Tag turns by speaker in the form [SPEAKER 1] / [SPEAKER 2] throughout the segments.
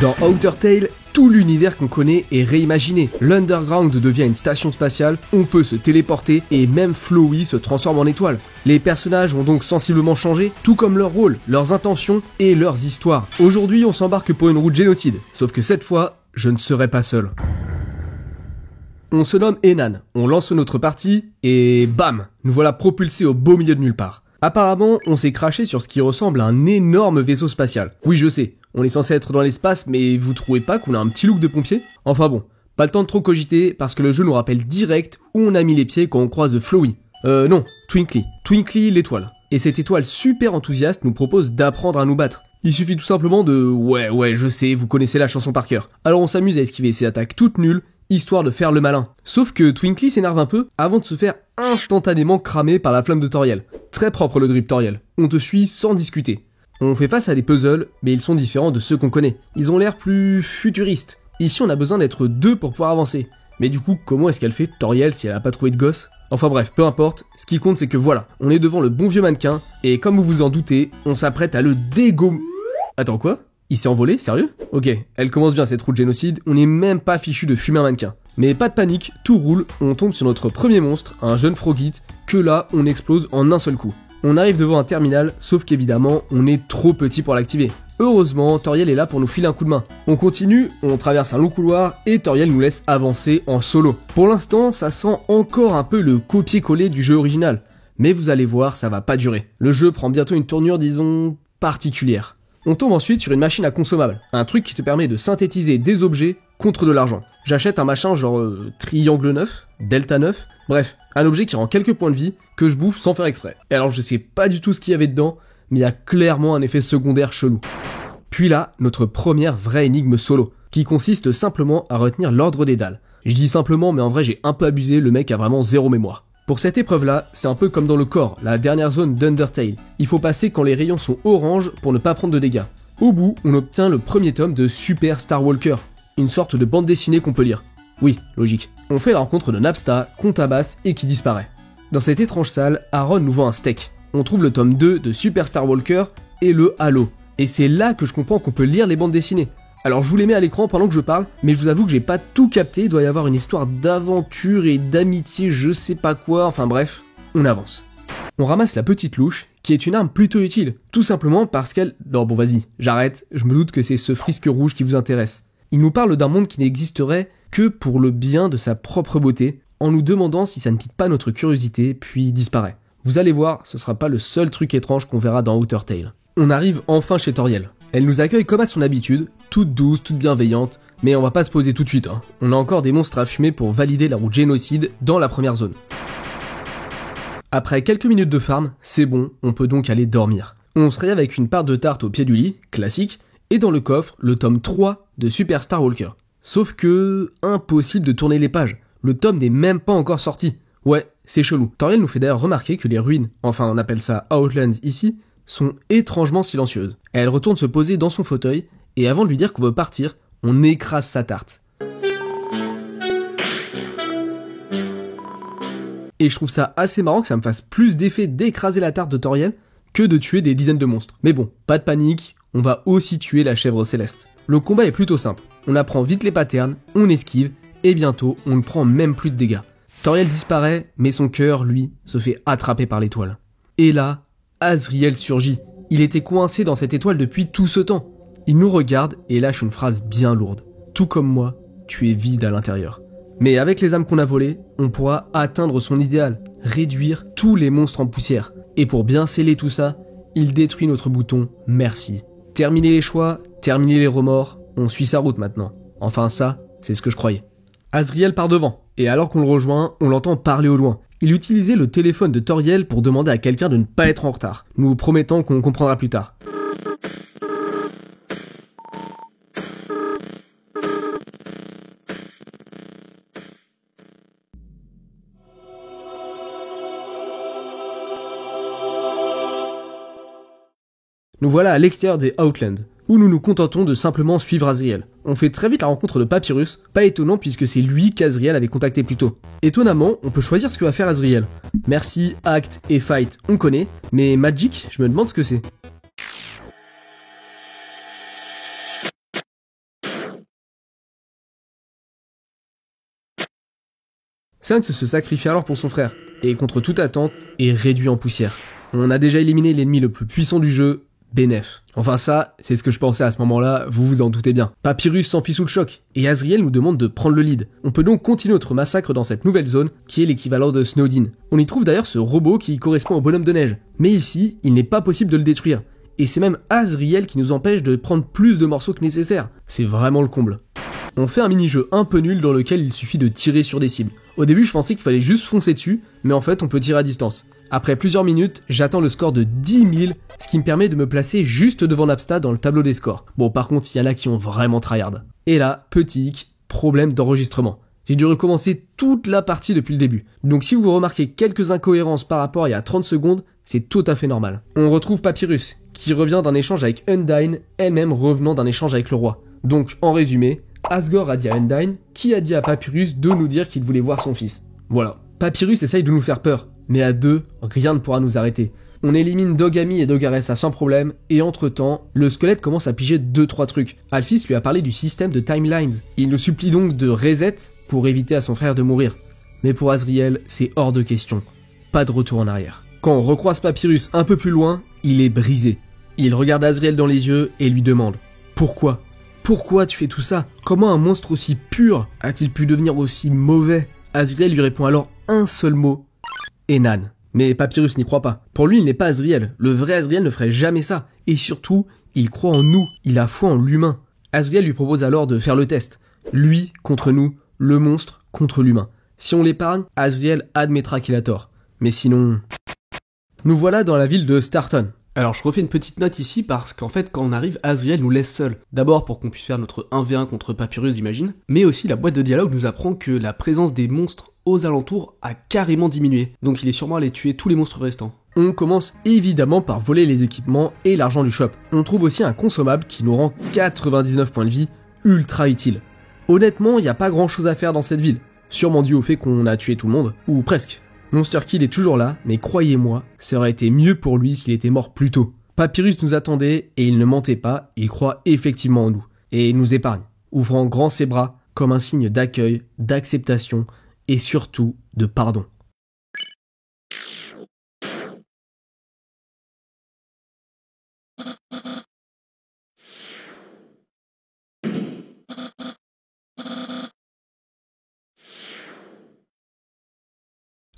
[SPEAKER 1] Dans Outer Tale, tout l'univers qu'on connaît est réimaginé. L'Underground devient une station spatiale, on peut se téléporter et même Flowey se transforme en étoile. Les personnages ont donc sensiblement changé, tout comme leur rôle, leurs intentions et leurs histoires. Aujourd'hui, on s'embarque pour une route génocide, sauf que cette fois, je ne serai pas seul. On se nomme Enan, on lance notre partie et bam, nous voilà propulsés au beau milieu de nulle part. Apparemment, on s'est craché sur ce qui ressemble à un énorme vaisseau spatial. Oui, je sais, on est censé être dans l'espace, mais vous trouvez pas qu'on a un petit look de pompier ? Enfin bon, pas le temps de trop cogiter, parce que le jeu nous rappelle direct où on a mis les pieds quand on croise Flowey. Non, Twinkly. Twinkly l'étoile. Et cette étoile super enthousiaste nous propose d'apprendre à nous battre. Il suffit tout simplement de... Ouais, je sais, vous connaissez la chanson par cœur. Alors on s'amuse à esquiver ces attaques toutes nulles, histoire de faire le malin. Sauf que Twinkly s'énerve un peu avant de se faire instantanément cramer par la flamme de Toriel. Très propre le drip Toriel. On te suit sans discuter. On fait face à des puzzles, mais ils sont différents de ceux qu'on connaît. Ils ont l'air plus futuristes. Ici on a besoin d'être deux pour pouvoir avancer. Mais du coup, comment est-ce qu'elle fait Toriel si elle a pas trouvé de gosse ? Enfin bref, peu importe, ce qui compte c'est que voilà, on est devant le bon vieux mannequin, et comme vous vous en doutez, on s'apprête à le dégommer. Attends quoi ? Il s'est envolé ? Sérieux ? Ok, elle commence bien cette route génocide, on n'est même pas fichu de fumer un mannequin. Mais pas de panique, tout roule, on tombe sur notre premier monstre, un jeune Frogit, que là, on explose en un seul coup. On arrive devant un terminal, sauf qu'évidemment, on est trop petit pour l'activer. Heureusement, Toriel est là pour nous filer un coup de main. On continue, on traverse un long couloir, et Toriel nous laisse avancer en solo. Pour l'instant, ça sent encore un peu le copier-coller du jeu original. Mais vous allez voir, ça va pas durer. Le jeu prend bientôt une tournure, disons, particulière. On tombe ensuite sur une machine à consommables, un truc qui te permet de synthétiser des objets contre de l'argent. J'achète un machin genre triangle 9, delta 9, bref, un objet qui rend quelques points de vie que je bouffe sans faire exprès. Et alors je sais pas du tout ce qu'il y avait dedans, mais il y a clairement un effet secondaire chelou. Puis là, notre première vraie énigme solo, qui consiste simplement à retenir l'ordre des dalles. Je dis simplement, mais en vrai j'ai un peu abusé, le mec a vraiment zéro mémoire. Pour cette épreuve-là, c'est un peu comme dans le corps, la dernière zone d'Undertale. Il faut passer quand les rayons sont orange pour ne pas prendre de dégâts. Au bout, on obtient le premier tome de Super Star Walker, une sorte de bande dessinée qu'on peut lire. Oui, logique. On fait la rencontre de Napsta, qu'on tabasse et qui disparaît. Dans cette étrange salle, Aaron nous vend un steak. On trouve le tome 2 de Super Star Walker et le Halo. Et c'est là que je comprends qu'on peut lire les bandes dessinées. Alors je vous les mets à l'écran pendant que je parle, mais je vous avoue que j'ai pas tout capté, il doit y avoir une histoire d'aventure et d'amitié, je sais pas quoi, enfin bref, on avance. On ramasse la petite louche, qui est une arme plutôt utile, tout simplement parce qu'elle... Non bon vas-y, j'arrête, je me doute que c'est ce frisque rouge qui vous intéresse. Il nous parle d'un monde qui n'existerait que pour le bien de sa propre beauté, en nous demandant si ça ne pique pas notre curiosité, puis disparaît. Vous allez voir, ce sera pas le seul truc étrange qu'on verra dans Outer Tale. On arrive enfin chez Toriel. Elle nous accueille comme à son habitude, toute douce, toute bienveillante, mais on va pas se poser tout de suite, hein. On a encore des monstres à fumer pour valider la route génocide dans la première zone. Après quelques minutes de farm, c'est bon, on peut donc aller dormir. On se réveille avec une part de tarte au pied du lit, classique, et dans le coffre, le tome 3 de Super Star Walker. Sauf que... impossible de tourner les pages, le tome n'est même pas encore sorti. Ouais, c'est chelou. Toriel nous fait d'ailleurs remarquer que les ruines, enfin on appelle ça Outlands ici, sont étrangement silencieuses. Elle retourne se poser dans son fauteuil, et avant de lui dire qu'on veut partir, on écrase sa tarte. Et je trouve ça assez marrant que ça me fasse plus d'effet d'écraser la tarte de Toriel que de tuer des dizaines de monstres. Mais bon, pas de panique, on va aussi tuer la chèvre céleste. Le combat est plutôt simple, on apprend vite les patterns, on esquive, et bientôt on ne prend même plus de dégâts. Toriel disparaît, mais son cœur, lui, se fait attraper par l'étoile. Et là, Azriel surgit. Il était coincé dans cette étoile depuis tout ce temps. Il nous regarde et lâche une phrase bien lourde. Tout comme moi, tu es vide à l'intérieur. Mais avec les âmes qu'on a volées, on pourra atteindre son idéal, réduire tous les monstres en poussière. Et pour bien sceller tout ça, il détruit notre bouton merci. Terminer les choix, terminer les remords, on suit sa route maintenant. Enfin ça, c'est ce que je croyais. Azriel part devant, et alors qu'on le rejoint, on l'entend parler au loin. Il utilisait le téléphone de Toriel pour demander à quelqu'un de ne pas être en retard, nous promettant qu'on comprendra plus tard. Nous voilà à l'extérieur des Outlands, où nous nous contentons de simplement suivre Azriel. On fait très vite la rencontre de Papyrus, pas étonnant puisque c'est lui qu'Azriel avait contacté plus tôt. Étonnamment, on peut choisir ce que va faire Azriel. Merci, Act et Fight, on connaît, mais Magic, je me demande ce que c'est. Sans se sacrifie alors pour son frère, et contre toute attente, est réduit en poussière. On a déjà éliminé l'ennemi le plus puissant du jeu, Benef. Enfin ça, c'est ce que je pensais à ce moment-là, vous vous en doutez bien. Papyrus s'enfuit sous le choc, et Azriel nous demande de prendre le lead. On peut donc continuer notre massacre dans cette nouvelle zone, qui est l'équivalent de Snowdin. On y trouve d'ailleurs ce robot qui correspond au bonhomme de neige. Mais ici, il n'est pas possible de le détruire. Et c'est même Azriel qui nous empêche de prendre plus de morceaux que nécessaire. C'est vraiment le comble. On fait un mini-jeu un peu nul dans lequel il suffit de tirer sur des cibles. Au début, je pensais qu'il fallait juste foncer dessus, mais en fait, on peut tirer à distance. Après plusieurs minutes, j'atteins le score de 10 000, ce qui me permet de me placer juste devant Napsta dans le tableau des scores. Bon, par contre, il y en a qui ont vraiment tryhard. Et là, petit hic, problème d'enregistrement. J'ai dû recommencer toute la partie depuis le début. Donc si vous remarquez quelques incohérences par rapport à il y a 30 secondes, c'est tout à fait normal. On retrouve Papyrus, qui revient d'un échange avec Undyne, elle-même revenant d'un échange avec le roi. Donc, en résumé, Asgore a dit à Undyne, qui a dit à Papyrus de nous dire qu'il voulait voir son fils. Voilà. Papyrus essaye de nous faire peur, mais à deux, rien ne pourra nous arrêter. On élimine Dogami et Dogaressa sans problème, et entre-temps, le squelette commence à piger 2-3 trucs. Alphys lui a parlé du système de timelines. Il nous supplie donc de reset pour éviter à son frère de mourir. Mais pour Azriel, c'est hors de question. Pas de retour en arrière. Quand on recroise Papyrus un peu plus loin, il est brisé. Il regarde Azriel dans les yeux et lui demande « Pourquoi ? Pourquoi tu fais tout ça ? Comment un monstre aussi pur a-t-il pu devenir aussi mauvais ?» Azriel lui répond alors un seul mot « Enan ». Mais Papyrus n'y croit pas. Pour lui, il n'est pas Azriel. Le vrai Azriel ne ferait jamais ça. Et surtout, il croit en nous. Il a foi en l'humain. Azriel lui propose alors de faire le test. Lui contre nous, le monstre contre l'humain. Si on l'épargne, Azriel admettra qu'il a tort. Mais sinon... Nous voilà dans la ville de Starton. Alors je refais une petite note ici parce qu'en fait quand on arrive, Azriel nous laisse seuls. D'abord pour qu'on puisse faire notre 1v1 contre Papyrus j'imagine, mais aussi la boîte de dialogue nous apprend que la présence des monstres aux alentours a carrément diminué. Donc il est sûrement allé tuer tous les monstres restants. On commence évidemment par voler les équipements et l'argent du shop. On trouve aussi un consommable qui nous rend 99 points de vie, ultra utile. Honnêtement, il n'y a pas grand chose à faire dans cette ville. Sûrement dû au fait qu'on a tué tout le monde, ou presque. Monster Kid est toujours là, mais croyez-moi, ça aurait été mieux pour lui s'il était mort plus tôt. Papyrus nous attendait et il ne mentait pas, il croit effectivement en nous. Et il nous épargne, ouvrant grand ses bras comme un signe d'accueil, d'acceptation et surtout de pardon.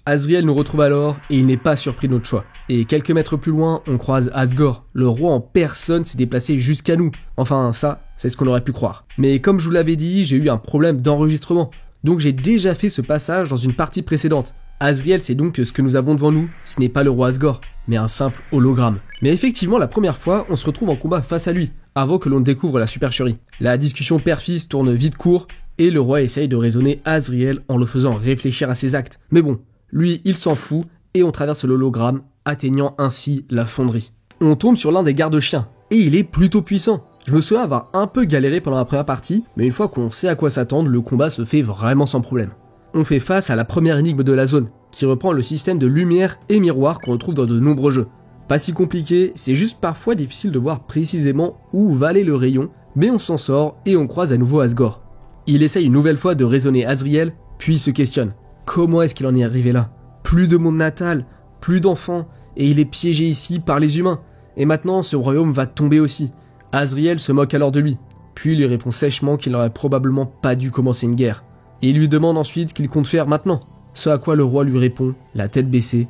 [SPEAKER 1] Azriel nous retrouve alors et il n'est pas surpris de notre choix. Et quelques mètres plus loin, on croise Asgore. Le roi en personne s'est déplacé jusqu'à nous. Enfin ça, c'est ce qu'on aurait pu croire. Mais comme je vous l'avais dit, j'ai eu un problème d'enregistrement. Donc j'ai déjà fait ce passage dans une partie précédente. Azriel sait donc que ce que nous avons devant nous, ce n'est pas le roi Asgore, mais un simple hologramme. Mais effectivement, la première fois, on se retrouve en combat face à lui, avant que l'on découvre la supercherie. La discussion père-fils tourne vite court, et le roi essaye de raisonner Azriel en le faisant réfléchir à ses actes. Mais bon, lui, il s'en fout, et on traverse l'hologramme, atteignant ainsi la fonderie. On tombe sur l'un des gardes-chiens, et il est plutôt puissant. Je me souviens avoir un peu galéré pendant la première partie, mais une fois qu'on sait à quoi s'attendre, le combat se fait vraiment sans problème. On fait face à la première énigme de la zone, qui reprend le système de lumière et miroir qu'on retrouve dans de nombreux jeux. Pas si compliqué, c'est juste parfois difficile de voir précisément où va aller le rayon, mais on s'en sort et on croise à nouveau Asgore. Il essaye une nouvelle fois de raisonner Azriel, puis se questionne. Comment est-ce qu'il en est arrivé là ? Plus de monde natal, plus d'enfants, et il est piégé ici par les humains. Et maintenant, ce royaume va tomber aussi. Azriel se moque alors de lui, puis lui répond sèchement qu'il n'aurait probablement pas dû commencer une guerre. Et il lui demande ensuite ce qu'il compte faire maintenant. Ce à quoi le roi lui répond, la tête baissée.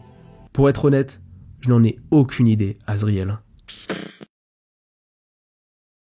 [SPEAKER 1] Pour être honnête, je n'en ai aucune idée, Azriel.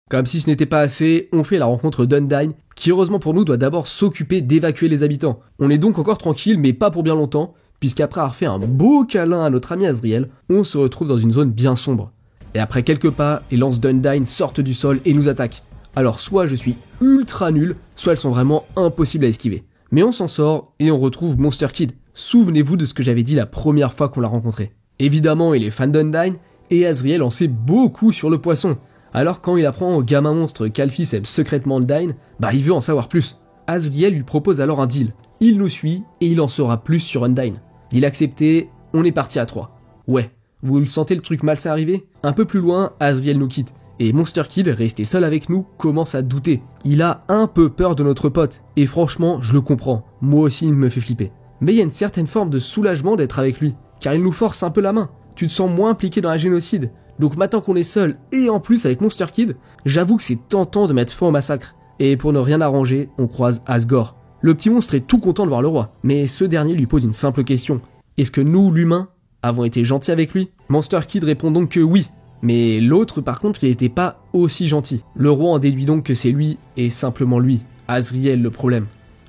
[SPEAKER 1] Comme si ce n'était pas assez, on fait la rencontre d'Undyne, qui heureusement pour nous doit d'abord s'occuper d'évacuer les habitants. On est donc encore tranquille, mais pas pour bien longtemps, puisqu'après avoir fait un beau câlin à notre ami Azriel, on se retrouve dans une zone bien sombre. Et après quelques pas, les lances d'Undyne sortent du sol et nous attaquent. Alors soit je suis ultra nul, soit elles sont vraiment impossibles à esquiver. Mais on s'en sort et on retrouve Monster Kid. Souvenez-vous de ce que j'avais dit la première fois qu'on l'a rencontré. Évidemment, il est fan d'Undyne, et Azriel en sait beaucoup sur le poisson. Alors quand il apprend au gamin monstre qu'Alphys aime secrètement Undyne, il veut en savoir plus. Azriel lui propose alors un deal. Il nous suit et il en saura plus sur Undyne. Deal accepté, on est parti à 3. Ouais, vous le sentez le truc malsain arriver ? Un peu plus loin, Azriel nous quitte. Et Monster Kid, resté seul avec nous, commence à douter. Il a un peu peur de notre pote. Et franchement, je le comprends. Moi aussi, il me fait flipper. Mais il y a une certaine forme de soulagement d'être avec lui, car il nous force un peu la main. Tu te sens moins impliqué dans la génocide. Donc maintenant qu'on est seul, et en plus avec Monster Kid, j'avoue que c'est tentant de mettre fin au massacre. Et pour ne rien arranger, on croise Asgore. Le petit monstre est tout content de voir le roi, mais ce dernier lui pose une simple question. Est-ce que nous, l'humain, avons été gentils avec lui? Monster Kid répond donc que oui. Mais l'autre, par contre, il n'était pas aussi gentil. Le roi en déduit donc que c'est lui, et simplement lui, Azriel, le problème.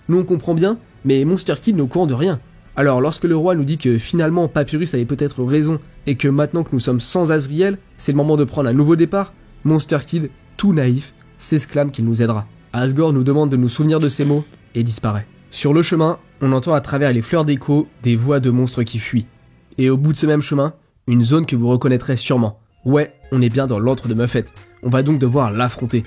[SPEAKER 1] Nous on comprend bien, mais Monster Kid n'est au courant de rien. Alors lorsque le roi nous dit que finalement Papyrus avait peut-être raison, et que maintenant que nous sommes sans Azriel, c'est le moment de prendre un nouveau départ, Monster Kid, tout naïf, s'exclame qu'il nous aidera. Asgore nous demande de nous souvenir de ces mots, et disparaît. Sur le chemin, on entend à travers les fleurs d'écho des voix de monstres qui fuient. Et au bout de ce même chemin, une zone que vous reconnaîtrez sûrement. Ouais, on est bien dans l'antre de Muffet. On va donc devoir l'affronter.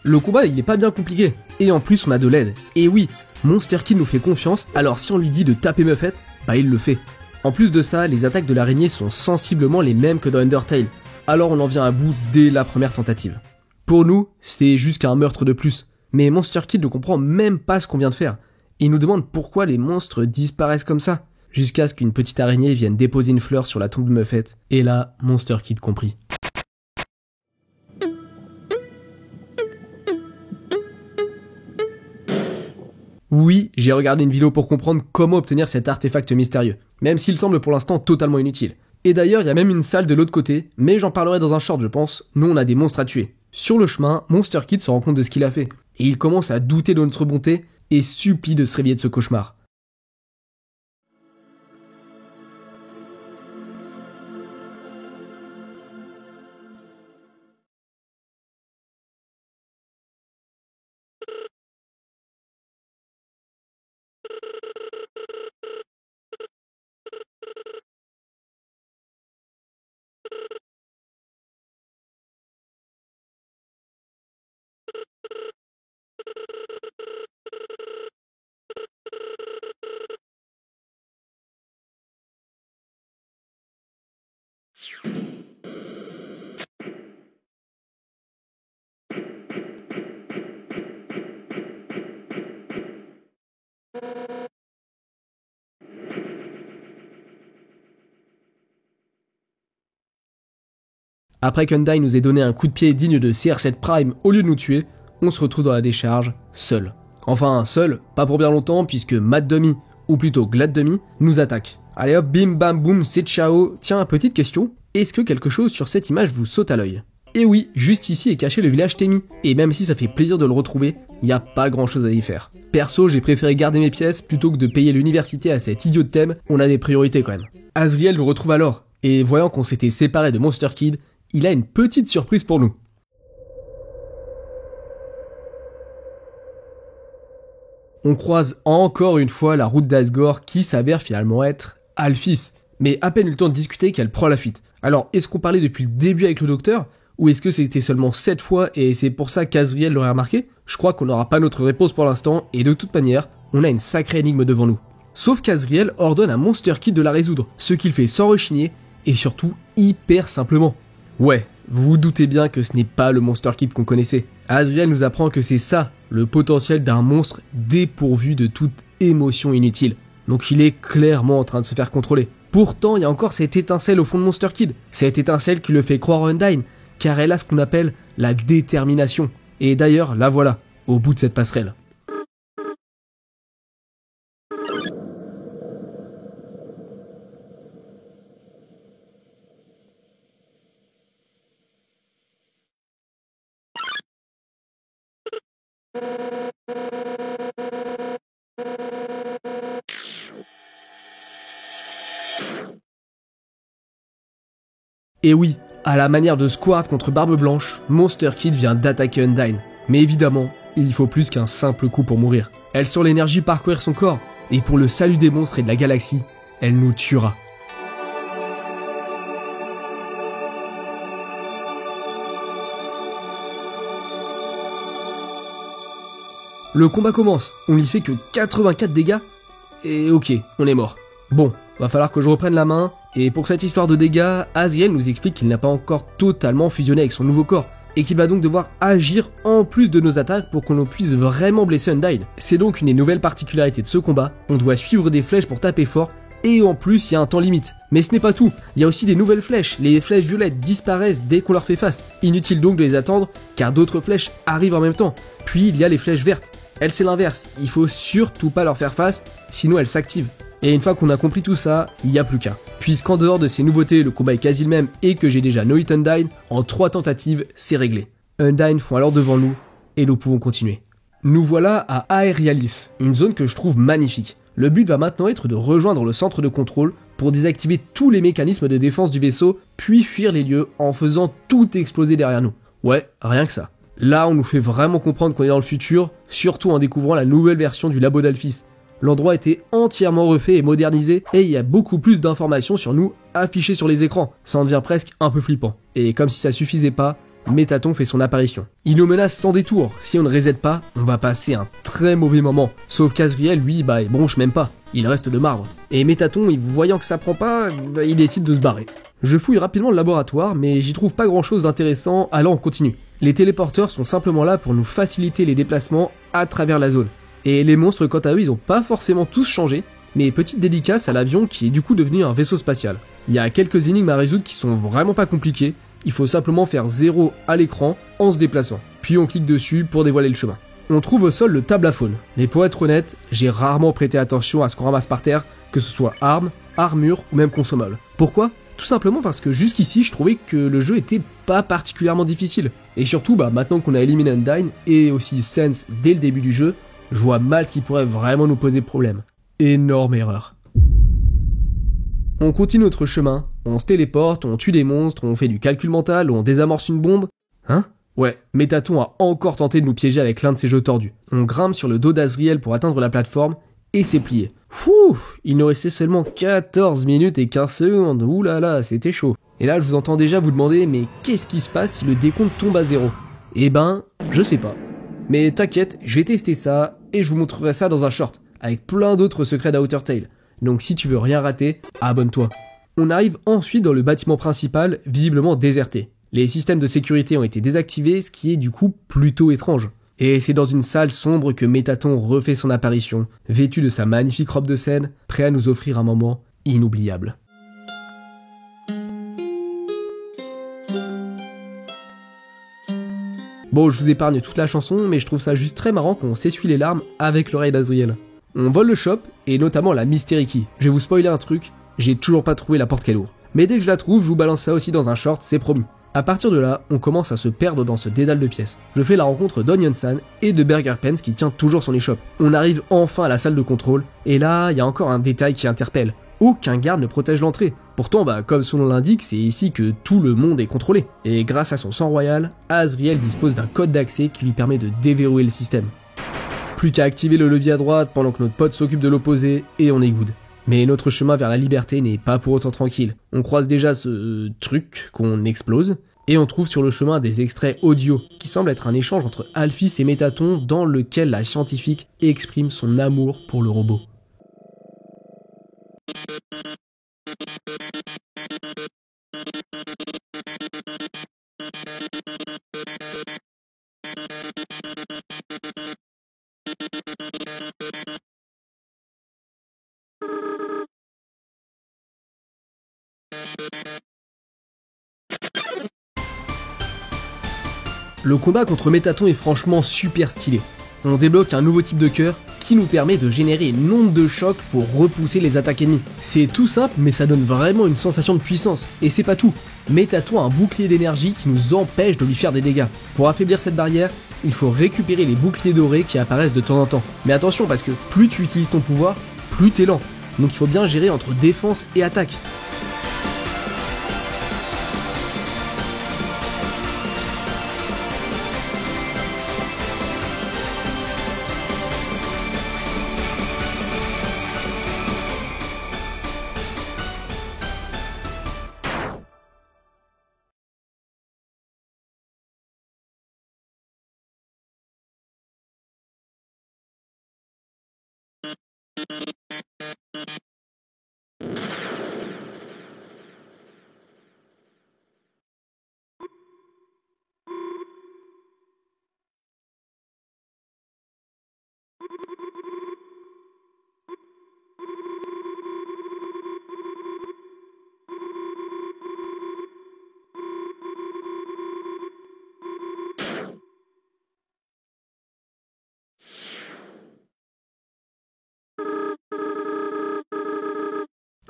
[SPEAKER 1] Le combat, il est pas bien compliqué. Et en plus, on a de l'aide. Et oui, Monster Kid nous fait confiance, alors si on lui dit de taper Muffet, bah il le fait. En plus de ça, les attaques de l'araignée sont sensiblement les mêmes que dans Undertale. Alors on en vient à bout dès la première tentative. Pour nous, c'est juste qu'un meurtre de plus. Mais Monster Kid ne comprend même pas ce qu'on vient de faire. Il nous demande pourquoi les monstres disparaissent comme ça. Jusqu'à ce qu'une petite araignée vienne déposer une fleur sur la tombe de Muffet. Et là, Monster Kid comprit. Oui, j'ai regardé une vidéo pour comprendre comment obtenir cet artefact mystérieux, même s'il semble pour l'instant totalement inutile. Et d'ailleurs, il y a même une salle de l'autre côté, mais j'en parlerai dans un short je pense, nous on a des monstres à tuer. Sur le chemin, Monster Kid se rend compte de ce qu'il a fait, et il commence à douter de notre bonté, et supplie de se réveiller de ce cauchemar. Après qu'Undyne nous ait donné un coup de pied digne de CR7 Prime au lieu de nous tuer, on se retrouve dans la décharge, seul. Enfin, seul, pas pour bien longtemps puisque Mad Dummy, ou plutôt Glad Dummy, nous attaque. Allez hop, bim bam boum, c'est ciao. Tiens, petite question, est-ce que quelque chose sur cette image vous saute à l'œil? Et oui, juste ici est caché le village Temmie, et même si ça fait plaisir de le retrouver, y a pas grand chose à y faire. Perso, j'ai préféré garder mes pièces plutôt que de payer l'université à cet idiot de thème, on a des priorités quand même. Azriel nous retrouve alors, et voyant qu'on s'était séparé de Monster Kid, il a une petite surprise pour nous. On croise encore une fois la route d'Asgore qui s'avère finalement être Alphys. Mais à peine eu le temps de discuter qu'elle prend la fuite. Alors, est-ce qu'on parlait depuis le début avec le docteur? Ou est-ce que c'était seulement 7 fois et c'est pour ça qu'Azriel l'aurait remarqué? Je crois qu'on n'aura pas notre réponse pour l'instant et de toute manière, on a une sacrée énigme devant nous. Sauf qu'Azriel ordonne à Monster Kid de la résoudre, ce qu'il fait sans rechigner et surtout hyper simplement. Ouais, vous vous doutez bien que ce n'est pas le Monster Kid qu'on connaissait. Azriel nous apprend que c'est ça, le potentiel d'un monstre dépourvu de toute émotion inutile. Donc il est clairement en train de se faire contrôler. Pourtant, il y a encore cette étincelle au fond de Monster Kid. Cette étincelle qui le fait croire à Undyne, car elle a ce qu'on appelle la détermination. Et d'ailleurs, la voilà, au bout de cette passerelle. Et oui, à la manière de Squart contre Barbe Blanche, Monster Kid vient d'attaquer Undyne. Mais évidemment, il faut plus qu'un simple coup pour mourir. Elle sent l'énergie parcourir son corps, et pour le salut des monstres et de la galaxie, elle nous tuera. Le combat commence, on lui fait que 84 dégâts, et ok, on est mort. Bon, va falloir que je reprenne la main, et pour cette histoire de dégâts, Azriel nous explique qu'il n'a pas encore totalement fusionné avec son nouveau corps, et qu'il va donc devoir agir en plus de nos attaques pour qu'on puisse vraiment blesser Undyne. C'est donc une des nouvelles particularités de ce combat, on doit suivre des flèches pour taper fort, et en plus il y a un temps limite. Mais ce n'est pas tout, il y a aussi des nouvelles flèches, les flèches violettes disparaissent dès qu'on leur fait face. Inutile donc de les attendre, car d'autres flèches arrivent en même temps. Puis il y a les flèches vertes, elles c'est l'inverse, il faut surtout pas leur faire face, sinon elles s'activent. Et une fois qu'on a compris tout ça, il n'y a plus qu'à. Puisqu'en dehors de ces nouveautés, le combat est quasi le même et que j'ai déjà no-hit Undyne, en 3 tentatives, c'est réglé. Undyne font alors devant nous, et nous pouvons continuer. Nous voilà à Aerialis, une zone que je trouve magnifique. Le but va maintenant être de rejoindre le centre de contrôle pour désactiver tous les mécanismes de défense du vaisseau, puis fuir les lieux en faisant tout exploser derrière nous. Ouais, rien que ça. Là, on nous fait vraiment comprendre qu'on est dans le futur, surtout en découvrant la nouvelle version du labo d'Alphys. L'endroit a été entièrement refait et modernisé, et il y a beaucoup plus d'informations sur nous affichées sur les écrans. Ça en devient presque un peu flippant. Et comme si ça suffisait pas, Métaton fait son apparition. Il nous menace sans détour, si on ne reset pas, on va passer un très mauvais moment. Sauf qu'Azriel, lui, il bronche même pas, il reste de marbre. Et Métaton, voyant que ça prend pas, il décide de se barrer. Je fouille rapidement le laboratoire, mais j'y trouve pas grand chose d'intéressant, alors on continue. Les téléporteurs sont simplement là pour nous faciliter les déplacements à travers la zone. Et les monstres, quant à eux, ils ont pas forcément tous changé, mais petite dédicace à l'avion qui est du coup devenu un vaisseau spatial. Il y a quelques énigmes à résoudre qui sont vraiment pas compliquées, il faut simplement faire 0 à l'écran en se déplaçant. Puis on clique dessus pour dévoiler le chemin. On trouve au sol le table à faune, mais pour être honnête, j'ai rarement prêté attention à ce qu'on ramasse par terre, que ce soit armes, armures ou même consommables. Pourquoi ? Tout simplement parce que jusqu'ici, je trouvais que le jeu était pas particulièrement difficile. Et surtout, maintenant qu'on a éliminé Undyne et aussi Sense dès le début du jeu, je vois mal ce qui pourrait vraiment nous poser problème. Énorme erreur. On continue notre chemin, on se téléporte, on tue des monstres, on fait du calcul mental, on désamorce une bombe. Hein ? Ouais, Métaton a encore tenté de nous piéger avec l'un de ses jeux tordus. On grimpe sur le dos d'Azriel pour atteindre la plateforme, et c'est plié. Fouh, il nous restait seulement 14 minutes et 15 secondes, oulala, c'était chaud. Et là, je vous entends déjà vous demander, mais qu'est-ce qui se passe si le décompte tombe à 0 ? Eh ben, je sais pas. Mais t'inquiète, je vais tester ça, et je vous montrerai ça dans un short, avec plein d'autres secrets d'Outer Tale. Donc si tu veux rien rater, abonne-toi. On arrive ensuite dans le bâtiment principal, visiblement déserté. Les systèmes de sécurité ont été désactivés, ce qui est du coup plutôt étrange. Et c'est dans une salle sombre que Métaton refait son apparition, vêtu de sa magnifique robe de scène, prêt à nous offrir un moment inoubliable. Bon, je vous épargne toute la chanson, mais je trouve ça juste très marrant qu'on s'essuie les larmes avec l'oreille d'Azriel. On vole le shop, et notamment la Mystery Key. Je vais vous spoiler un truc, j'ai toujours pas trouvé la porte qu'elle ouvre. Mais dès que je la trouve, je vous balance ça aussi dans un short, c'est promis. À partir de là, on commence à se perdre dans ce dédale de pièces. Je fais la rencontre d'Onion-san et de Burger Pence qui tient toujours son échoppe. On arrive enfin à la salle de contrôle, et là, il y a encore un détail qui interpelle. Aucun garde ne protège l'entrée. Pourtant, comme son nom l'indique, c'est ici que tout le monde est contrôlé. Et grâce à son sang royal, Azriel dispose d'un code d'accès qui lui permet de déverrouiller le système. Plus qu'à activer le levier à droite pendant que notre pote s'occupe de l'opposé, et on est good. Mais notre chemin vers la liberté n'est pas pour autant tranquille. On croise déjà ce truc qu'on explose, et on trouve sur le chemin des extraits audio, qui semblent être un échange entre Alphys et Métaton dans lequel la scientifique exprime son amour pour le robot. Le combat contre Métaton est franchement super stylé. On débloque un nouveau type de cœur qui nous permet de générer une onde de choc pour repousser les attaques ennemies. C'est tout simple, mais ça donne vraiment une sensation de puissance. Et c'est pas tout. Métaton a un bouclier d'énergie qui nous empêche de lui faire des dégâts. Pour affaiblir cette barrière, il faut récupérer les boucliers dorés qui apparaissent de temps en temps. Mais attention, parce que plus tu utilises ton pouvoir, plus t'es lent. Donc il faut bien gérer entre défense et attaque.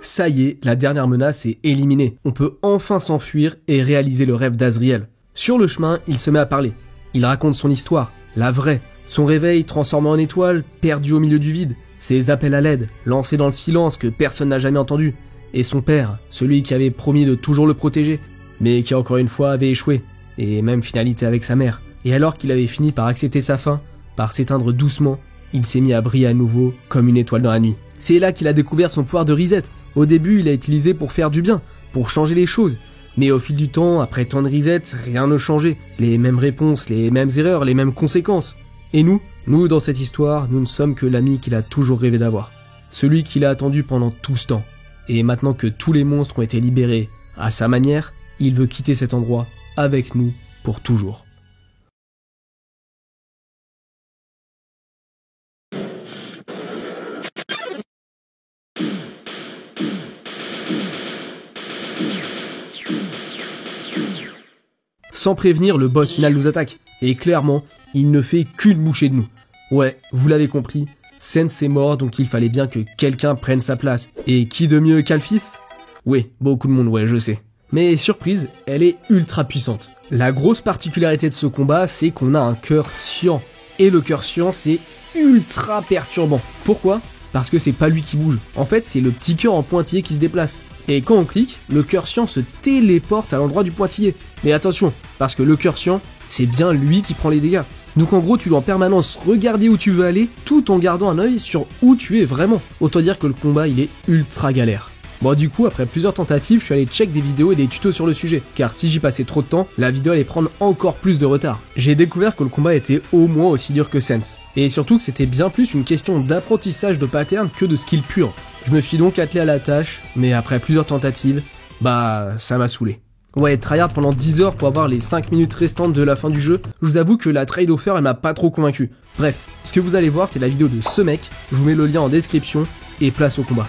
[SPEAKER 1] Ça y est, la dernière menace est éliminée. On peut enfin s'enfuir et réaliser le rêve d'Azriel. Sur le chemin, il se met à parler. Il raconte son histoire, la vraie. Son réveil transformé en étoile, perdu au milieu du vide. Ses appels à l'aide, lancés dans le silence que personne n'a jamais entendu. Et son père, celui qui avait promis de toujours le protéger, mais qui encore une fois avait échoué. Et même finalité avec sa mère. Et alors qu'il avait fini par accepter sa fin, par s'éteindre doucement, il s'est mis à briller à nouveau comme une étoile dans la nuit. C'est là qu'il a découvert son pouvoir de reset. Au début, il l'a utilisé pour faire du bien, pour changer les choses. Mais au fil du temps, après tant de reset, rien ne changeait. Les mêmes réponses, les mêmes erreurs, les mêmes conséquences. Et nous, dans cette histoire, nous ne sommes que l'ami qu'il a toujours rêvé d'avoir. Celui qu'il a attendu pendant tout ce temps. Et maintenant que tous les monstres ont été libérés à sa manière, il veut quitter cet endroit avec nous pour toujours. Sans prévenir, le boss final nous attaque. Et clairement, il ne fait qu'une bouchée de nous. Ouais, vous l'avez compris, Sense est mort, donc il fallait bien que quelqu'un prenne sa place. Et qui de mieux qu'un fils ? Oui, beaucoup de monde, ouais, je sais. Mais surprise, elle est ultra puissante. La grosse particularité de ce combat, c'est qu'on a un cœur sciant. Et le cœur sciant, c'est ultra perturbant. Pourquoi ? Parce que c'est pas lui qui bouge. En fait, c'est le petit cœur en pointillé qui se déplace. Et quand on clique, le cœur sciant se téléporte à l'endroit du pointillé. Mais attention, parce que le cœur sciant, c'est bien lui qui prend les dégâts. Donc en gros, tu dois en permanence regarder où tu veux aller, tout en gardant un œil sur où tu es vraiment. Autant dire que le combat, il est ultra galère. Bon, du coup, après plusieurs tentatives, je suis allé check des vidéos et des tutos sur le sujet, car si j'y passais trop de temps, la vidéo allait prendre encore plus de retard. J'ai découvert que le combat était au moins aussi dur que Sense, et surtout que c'était bien plus une question d'apprentissage de pattern que de skill pur. Je me suis donc attelé à la tâche, mais après plusieurs tentatives, ça m'a saoulé. Ouais, tryhard pendant 10 heures pour avoir les 5 minutes restantes de la fin du jeu, je vous avoue que la trade offer elle m'a pas trop convaincu. Bref, ce que vous allez voir c'est la vidéo de ce mec, je vous mets le lien en description, et place au combat.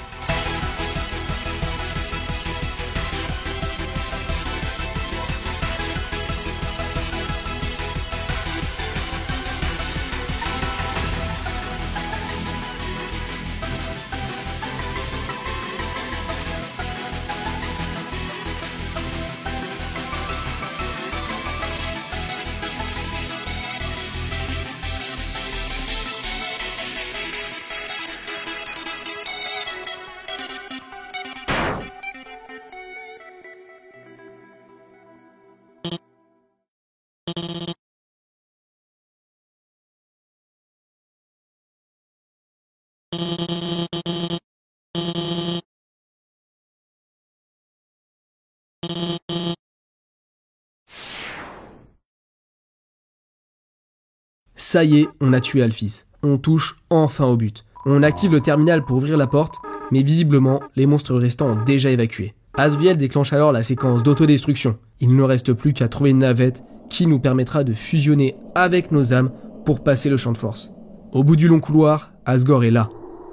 [SPEAKER 1] Ça y est, on a tué Alphys. On touche enfin au but. On active le terminal pour ouvrir la porte, mais visiblement, les monstres restants ont déjà évacué. Azriel déclenche alors la séquence d'autodestruction. Il ne reste plus qu'à trouver une navette qui nous permettra de fusionner avec nos âmes pour passer le champ de force. Au bout du long couloir, Asgore est là.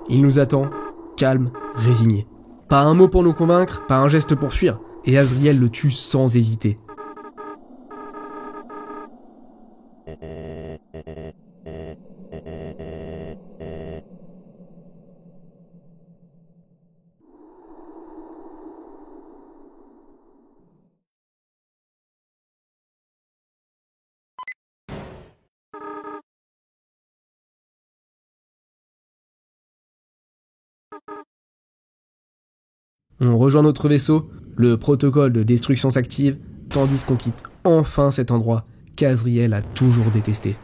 [SPEAKER 1] Il nous attend, calme, résigné. Pas un mot pour nous convaincre, pas un geste pour fuir, et Azriel le tue sans hésiter. On rejoint notre vaisseau, le protocole de destruction s'active, tandis qu'on quitte enfin cet endroit qu'Azriel a toujours détesté.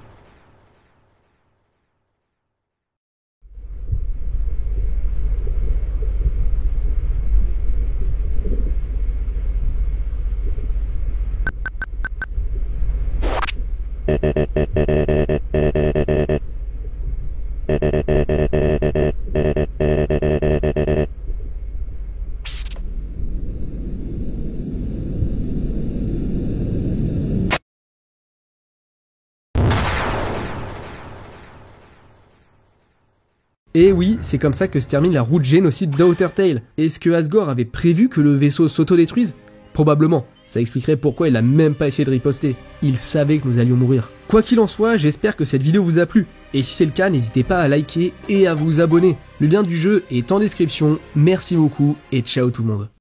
[SPEAKER 1] Et oui, c'est comme ça que se termine la route génocide d'Outer Tail. Est-ce que Asgore avait prévu que le vaisseau s'autodétruise ? Probablement. Ça expliquerait pourquoi il a même pas essayé de riposter. Il savait que nous allions mourir. Quoi qu'il en soit, j'espère que cette vidéo vous a plu. Et si c'est le cas, n'hésitez pas à liker et à vous abonner. Le lien du jeu est en description. Merci beaucoup et ciao tout le monde.